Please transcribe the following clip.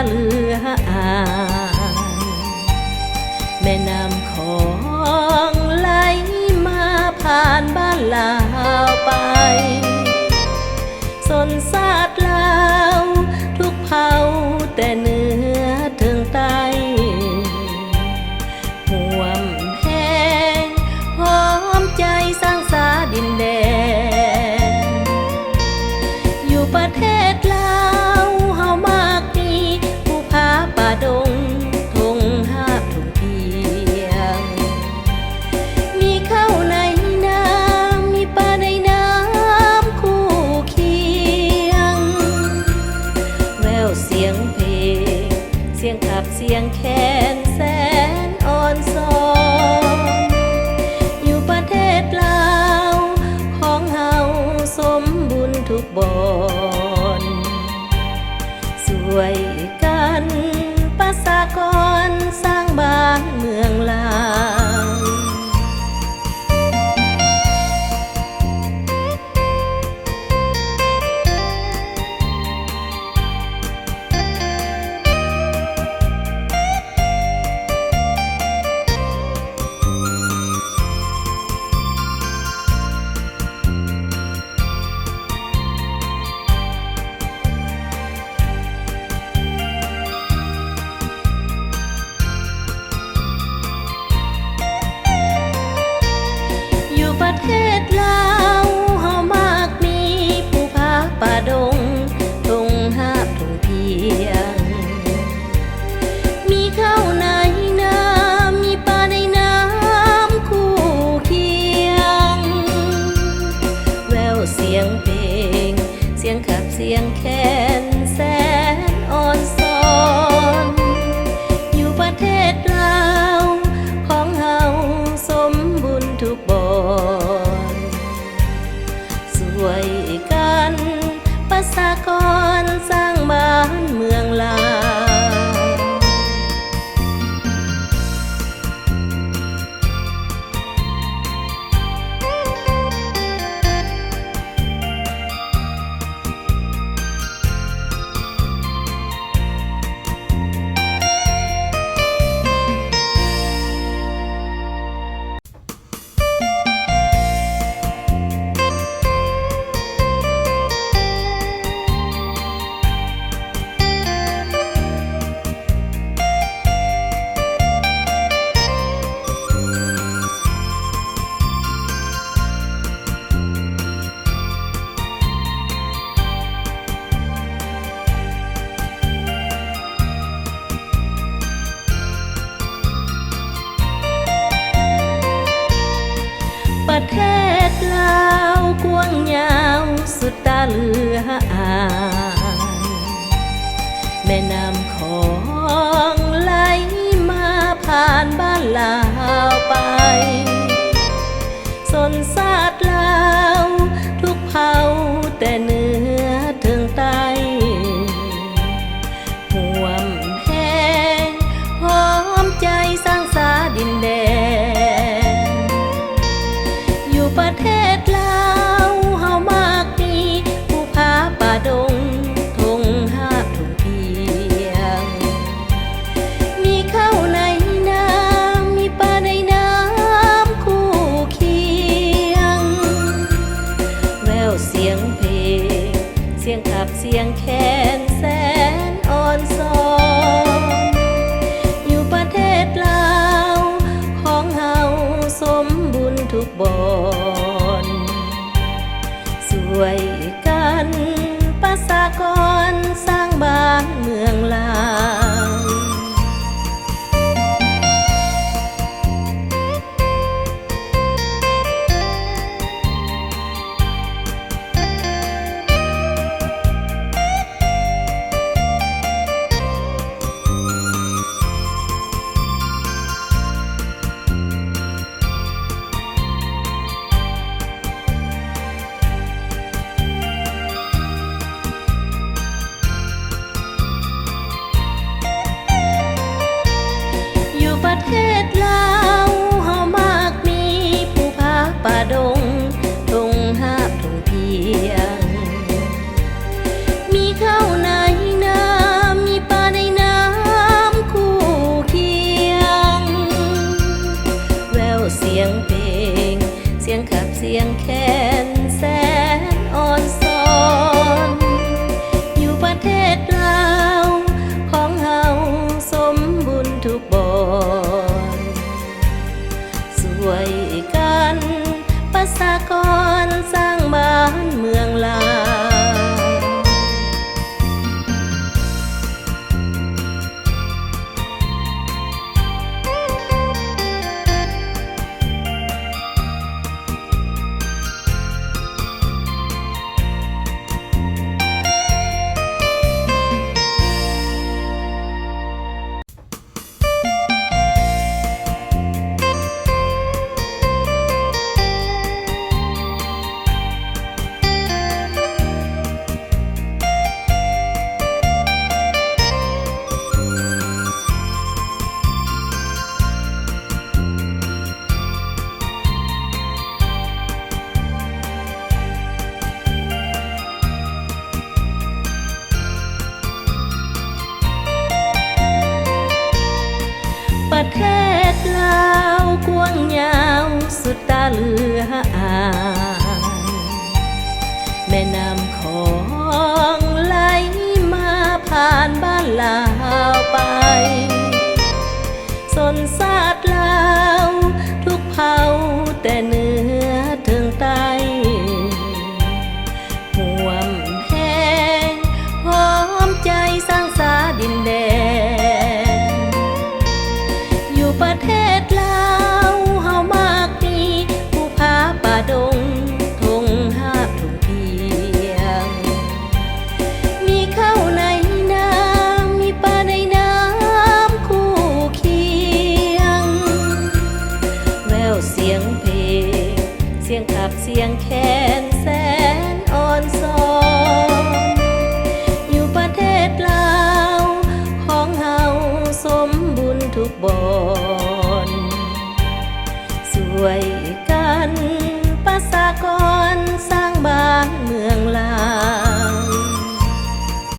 เหลืออ่านแม่น้ำของไหลมาผ่านบ้านลาวไปสนสาดลาวทุกเผ่าแต่เหนือถึงใต้ห่วมแห้งพร้อมใจสร้างสาดินแดนอยู่ประเทศลาวเฮามากมีภูผาป่าดงทงหาบทุ่งเพียงมีข้าวในน้ำมีปลาในน้ำคู่เคียงแววเสียงเพลงเสียงขับเสียงแคนแสนอ่อนซ้อนอยู่ประเทศลาวของเฮาสมบูรณ์ทุกบ่อนสวยกันประชากรสร้างบ้านเมืองลาวประเทศลาวเฮามากมีภูผาป่าดงทงหาบทุ่งเพียงมีข้าวในน้ำมีปลาในน้ำคู่เคียงแววเสียงเพลงเสียงขับเสียงแคนแสนอ่อนซ้อนอยู่ประเทศลาวของเฮาสมบูรณ์ทุกบ่อนสวยกันประชากรสร้างบ้านเมืองลาวประเทศลาวกว้างยาวสุดตาเหลืออ่านแม่น้ำของไหลมาผ่านบ้านลาวไปสนสาดลาวทุกเผ่าแต่เหนือถึงใต้ห่วมแห้งพร้อมใจสร้างสาดินแดนอยู่ประเทศลาวเฮามากมีภูผาป่าดงทงหาบทุ่งเพียงมีข้าวในน้ำมีปลาในน้ำคู่เคียงแววเสียงเพลงเสียงขับเสียงแคนแสนอ่อนซ้อนอยู่ประเทศลาวของเฮาสมบูรณ์ทุกบ่อนสวยกันประชากรสร้างบ้านเมืองลาว เ ประเทศลาวกว้างยาวสุดตาเหลืออ่านแม่น้ำของไหลมาผ่านบ้านลาวไปสนสาด